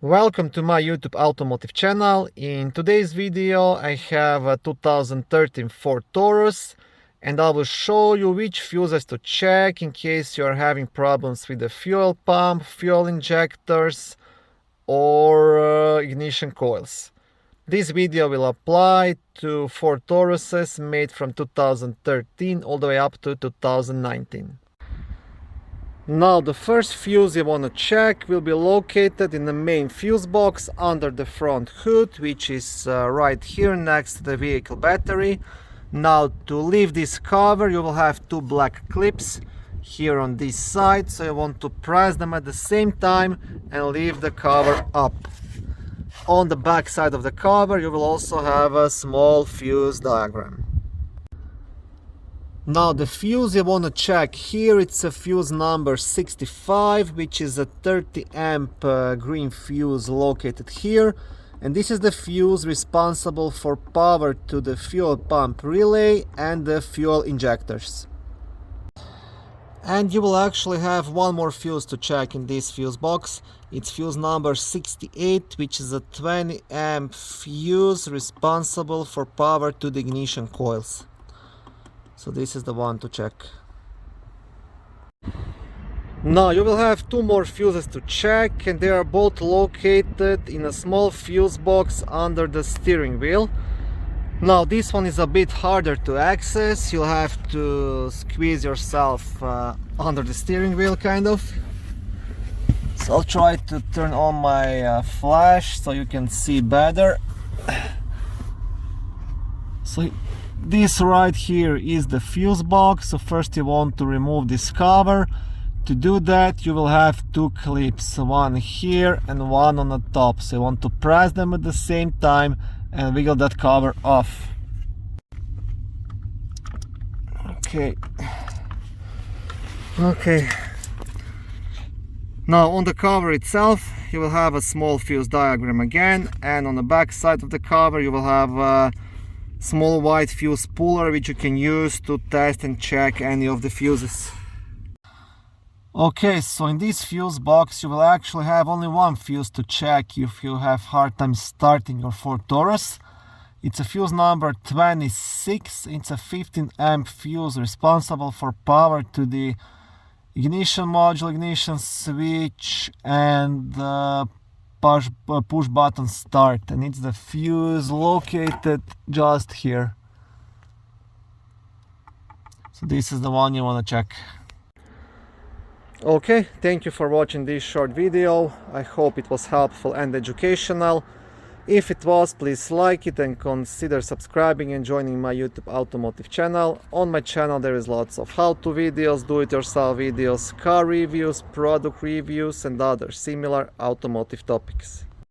Welcome to my YouTube automotive channel. In today's video I have a 2013 Ford Taurus and I will show you which fuses to check in case you are having problems with the fuel pump, fuel injectors or ignition coils. This video will apply to Ford Tauruses made from 2013 all the way up to 2019. Now the first fuse you want to check will be located in the main fuse box under the front hood, which is right here next to the vehicle battery. Now to leave this cover you will have two black clips here on this side, so you want to press them at the same time and leave the cover up. On the back side of the cover you will also have a small fuse diagram. Now the fuse you want to check here, it's a fuse number 65, which is a 30 amp green fuse located here, and this is the fuse responsible for power to the fuel pump relay and the fuel injectors. And you will actually have one more fuse to check in this fuse box. It's fuse number 68, which is a 20 amp fuse responsible for power to the ignition coils. So this is the one to check. Now you will have two more fuses to check, and they are both located in a small fuse box under the steering wheel. Now this one is a bit harder to access. You'll have to squeeze yourself under the steering wheel kind of. So I'll try to turn on my flash so you can see better. So this right here is the fuse box. So first you want to remove this cover. To do that you will have two clips, one here and one on the top. So you want to press them at the same time and wiggle that cover off. Okay. Now on the cover itself you will have a small fuse diagram again, and on the back side of the cover you will have a small white fuse puller which you can use to test and check any of the fuses. Okay, so in this fuse box you will actually have only one fuse to check if you have hard time starting your Ford Taurus. It's a fuse number 26. It's a 15 amp fuse responsible for power to the ignition module, ignition switch and push button start, and it's the fuse located just here. So this is the one you want to check. Okay, thank you for watching this short video. I hope it was helpful and educational. If it was, please like it and consider subscribing and joining my YouTube automotive channel. On my channel there is lots of how-to videos, do-it-yourself videos, car reviews, product reviews and other similar automotive topics.